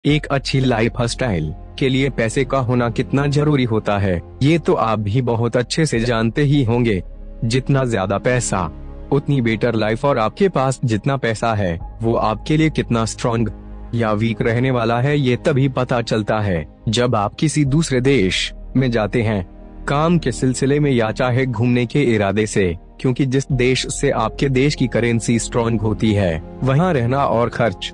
एक अच्छी life style के लिए पैसे का होना कितना जरूरी होता है, ये तो आप भी बहुत अच्छे से जानते ही होंगे। जितना ज्यादा पैसा उतनी बेटर लाइफ, और आपके पास जितना पैसा है वो आपके लिए कितना स्ट्रॉन्ग या वीक रहने वाला है, ये तभी पता चलता है जब आप किसी दूसरे देश में जाते हैं, काम के सिलसिले में या चाहे घूमने के इरादे से। क्योंकि जिस देश से आपके देश की करेंसी स्ट्रॉन्ग होती है, वहाँ रहना और खर्च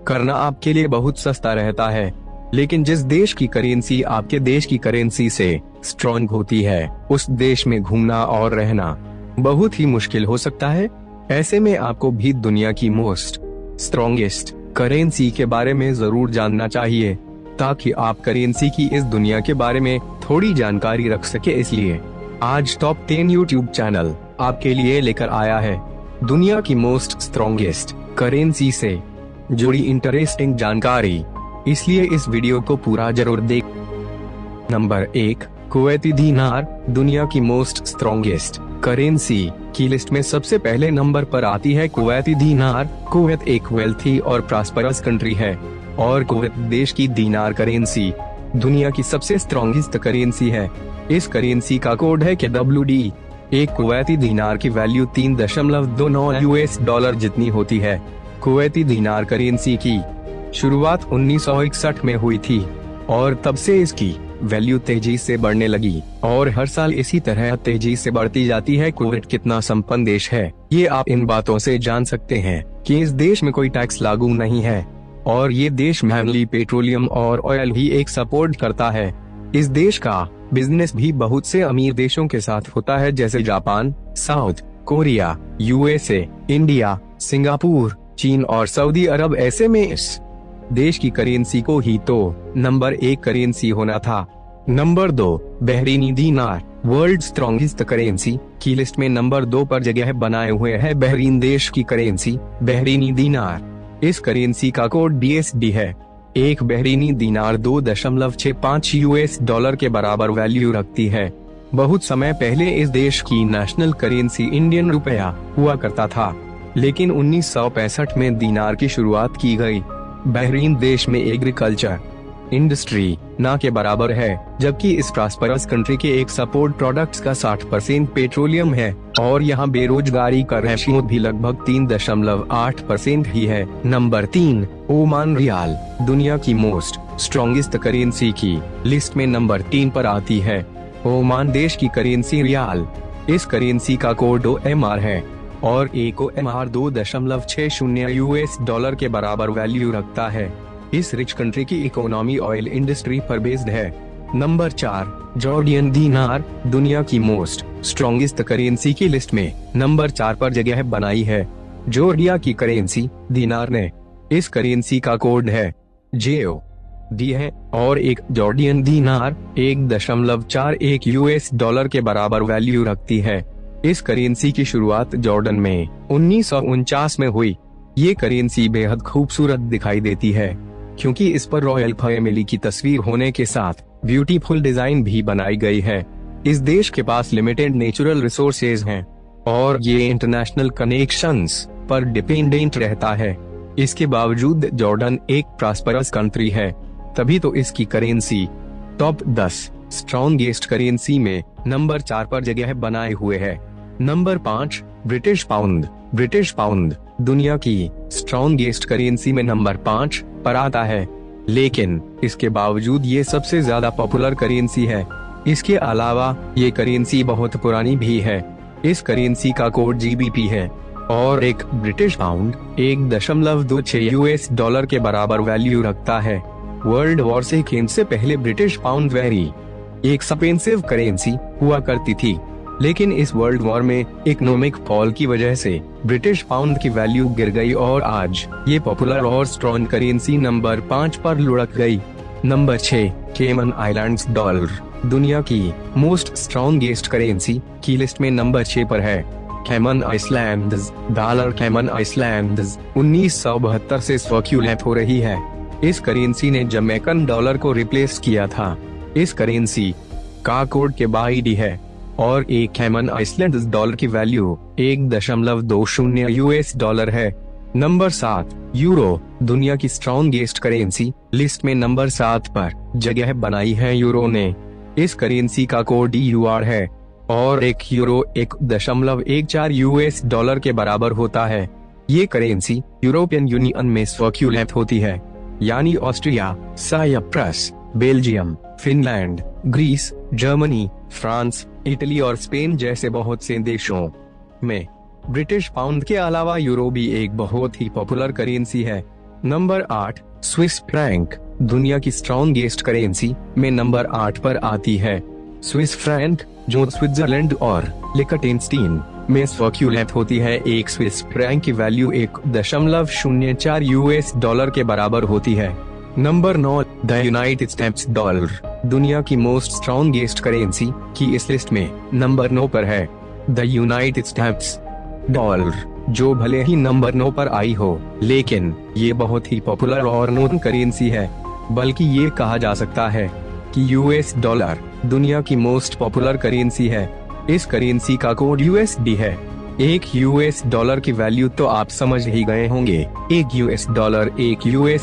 करना आपके लिए बहुत सस्ता रहता है। लेकिन जिस देश की करेंसी आपके देश की करेंसी से स्ट्रॉन्ग होती है, उस देश में घूमना और रहना बहुत ही मुश्किल हो सकता है। ऐसे में आपको भी दुनिया की मोस्ट स्ट्रॉन्गेस्ट करेंसी के बारे में जरूर जानना चाहिए, ताकि आप करेंसी की इस दुनिया के बारे में थोड़ी जानकारी रख सके। इसलिए आज टॉप 10 यूट्यूब चैनल आपके लिए लेकर आया है दुनिया की मोस्ट स्ट्रॉन्गेस्ट करेंसी से जुड़ी इंटरेस्टिंग जानकारी, इसलिए इस वीडियो को पूरा जरूर देख। नंबर 1, कुवैती दीनार दुनिया की मोस्ट स्ट्रॉन्गेस्ट करेंसी की लिस्ट में सबसे पहले नंबर पर आती है कुवैती दीनार। कुवैत एक वेल्थी और प्रॉस्परस कंट्री है और कुवैत देश की दीनार करेंसी दुनिया की सबसे स्ट्रॉन्गेस्ट करेंसी है। इस करेंसी का कोड है KWD। एक कुवैती दीनार की वैल्यू 3.29 US डॉलर जितनी होती है। कुवैती दीनार करेंसी की शुरुआत 1961 में हुई थी और तब से इसकी वैल्यू तेजी से बढ़ने लगी और हर साल इसी तरह तेजी से बढ़ती जाती है। कुवैत कितना संपन्न देश है, ये आप इन बातों से जान सकते हैं कि इस देश में कोई टैक्स लागू नहीं है और ये देश मेनली पेट्रोलियम और ऑयल ही एक सपोर्ट करता है। इस देश का बिजनेस भी बहुत से अमीर देशों के साथ होता है, जैसे Japan, south Korea, USA, India, Singapore, चीन और सऊदी अरब। ऐसे में इस देश की करेंसी को ही तो नंबर 1 करेंसी होना था। नंबर 2, बहरीनी दीनार वर्ल्ड स्ट्रॉन्गेस्ट करेंसी की लिस्ट में नंबर 2 पर जगह बनाए हुए है बहरीन देश की करेंसी बहरीनी दीनार। इस करेंसी का कोड BSD है। एक बहरीनी दीनार 2.65 US डॉलर के बराबर वैल्यू रखती है। बहुत समय पहले इस देश की नेशनल करेंसी इंडियन रुपया हुआ करता था, लेकिन 1965 में दीनार की शुरुआत की गई। बहरीन देश में एग्रीकल्चर इंडस्ट्री ना के बराबर है, जबकि इस प्रॉस्परस कंट्री के एक सपोर्ट प्रोडक्ट्स का 60% पेट्रोलियम है और यहाँ बेरोजगारी का रेशियो भी लगभग 3.8% ही है। नंबर 3, ओमान रियाल दुनिया की मोस्ट स्ट्रॉन्गेस्ट करेंसी की लिस्ट में नंबर 3 पर आती है। ओमान देश की करेंसी रियाल, इस करेंसी का कोड OMR है और एक OMR 2.60 US डॉलर के बराबर वैल्यू रखता है। इस रिच कंट्री की इकोनॉमी ऑयल इंडस्ट्री पर बेस्ड है। नंबर 4, जॉर्डियन दीनार दुनिया की मोस्ट स्ट्रॉन्गेस्ट करेंसी की लिस्ट में नंबर 4 पर जगह बनाई है जॉर्डिया की करेंसी दीनार ने। इस करेंसी का कोड है JOD है और एक जॉर्डियन दीनार 1.41 US डॉलर के बराबर वैल्यू रखती है। इस करेंसी की शुरुआत जॉर्डन में 1949 में हुई। ये करेंसी बेहद खूबसूरत दिखाई देती है क्योंकि इस पर रॉयल फैमिली की तस्वीर होने के साथ ब्यूटीफुल डिजाइन भी बनाई गई है। इस देश के पास लिमिटेड नेचुरल रिसोर्सेज हैं और ये इंटरनेशनल कनेक्शंस पर डिपेंडेंट रहता है। इसके बावजूद जॉर्डन एक प्रॉस्परस कंट्री है, तभी तो इसकी करेंसी टॉप 10 स्ट्रॉन्गेस्ट करेंसी में नंबर 4 पर जगह बनाए हुए है। Number 5, British pound. British pound दुनिया की स्ट्रॉन्गेस्ट करेंसी में नंबर 5 पर आता है, लेकिन इसके बावजूद ये सबसे ज्यादा पॉपुलर करेंसी है। इसके अलावा ये करेंसी बहुत पुरानी भी है। इस करेंसी का कोड GBP है और एक ब्रिटिश पाउंड 1.26 US डॉलर के बराबर वैल्यू रखता है। वर्ल्ड वॉर से पहले British pound very expensive currency हुआ करती थी, लेकिन इस वर्ल्ड वॉर में इकोनॉमिक फॉल की वजह से ब्रिटिश पाउंड की वैल्यू गिर गई और आज ये पॉपुलर और स्ट्रॉन्ग करेंसी नंबर 5 पर लुढ़क गई। नंबर 6, केमन आइलैंड्स डॉलर दुनिया की मोस्ट स्ट्रॉन्गेस्ट करेंसी की लिस्ट में नंबर 6 पर है। Cayman Islands dollar. Cayman Islands 1972 से सर्कुलेट हो रही है। इस करेंसी ने जमैकन डॉलर को रिप्लेस किया था। इस करेंसी का कोड KBD है और एक कैमन आइसलैंड्स डॉलर की वैल्यू 1.20 US डॉलर है। नंबर 7, यूरो, दुनिया की स्ट्रॉन्गेस्ट करेंसी। लिस्ट में नंबर 7 पर जगह बनाई है यूरो ने। इस करेंसी का कोड EUR है और 1 यूरो 1.14 US डॉलर के बराबर होता है। ये करेंसी यूरोपियन यूनियन में सर्कुलेट होती है, यानी Austria, Cyprus, Belgium, Finland, Greece, Germany, France, Italy और स्पेन जैसे बहुत से देशों में। ब्रिटिश पाउंड के अलावा यूरो भी एक बहुत ही पॉपुलर करेंसी है। नंबर 8, स्विस फ्रैंक, दुनिया की स्ट्रॉन्गेस्ट करेंसी में नंबर 8 पर आती है। स्विस फ्रैंक, जो स्विट्जरलैंड और लिechtenstein में सर्कुलेट होती है, एक स्विस फ्रैंक की वैल्यू 1.04 US डॉलर के बराबर होती है। Number 9, the United states dollar, दुनिया की मोस्ट स्ट्रॉन्गेस्ट करेंसी की इस लिस्ट में नंबर 9 पर है। द यूनाइटेड स्टेट्स डॉलर, जो भले ही नंबर 9 पर आई हो, लेकिन ये बहुत ही पॉपुलर और नोन करेंसी है। बल्कि ये कहा जा सकता है कि US डॉलर दुनिया की मोस्ट पॉपुलर करेंसी है। इस करेंसी का कोड USD है। 1 US डॉलर की वैल्यू तो आप समझ ही गए होंगे। 1 US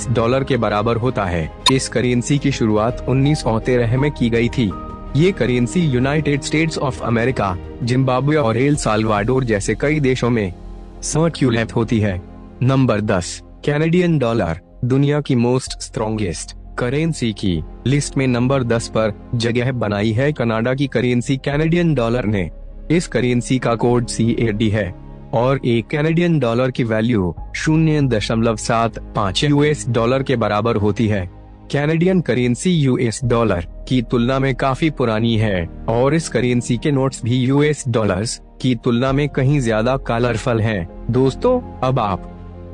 डॉलर के बराबर होता है। इस करेंसी की शुरुआत 1913 में की गई थी। ये currency United states of America, Zimbabwe और एल साल्वाडोर जैसे कई देशों में सर्कुलेट होती है। नंबर 10, कैनेडियन डॉलर, दुनिया की मोस्ट स्ट्रॉन्गेस्ट करेंसी की लिस्ट में नंबर 10 पर जगह बनाई है कनाडा की करेंसी कैनेडियन डॉलर ने। इस करेंसी का कोड CAD है और 1 कैनेडियन डॉलर की वैल्यू 0.75 US डॉलर के बराबर होती है। कैनेडियन करेंसी US डॉलर की तुलना में काफी पुरानी है और इस करेंसी के नोट्स भी US डॉलर्स की तुलना में कहीं ज्यादा कलरफुल हैं। दोस्तों, अब आप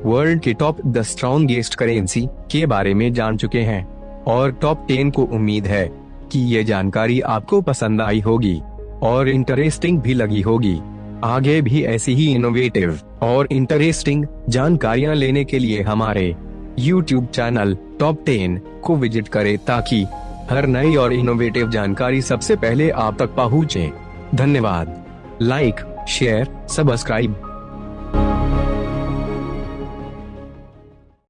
वर्ल्ड के टॉप 10 स्ट्रॉन्गेस्ट करेंसी के बारे में जान चुके हैं और टॉप 10 को उम्मीद है कि ये जानकारी आपको पसंद आई होगी और इंटरेस्टिंग भी लगी होगी। आगे भी ऐसी ही इनोवेटिव और इंटरेस्टिंग जानकारियां लेने के लिए हमारे YouTube चैनल टॉप 10 को विजिट करें ताकि हर नई और इनोवेटिव जानकारी सबसे पहले आप तक पहुंचे। धन्यवाद। Like, share, subscribe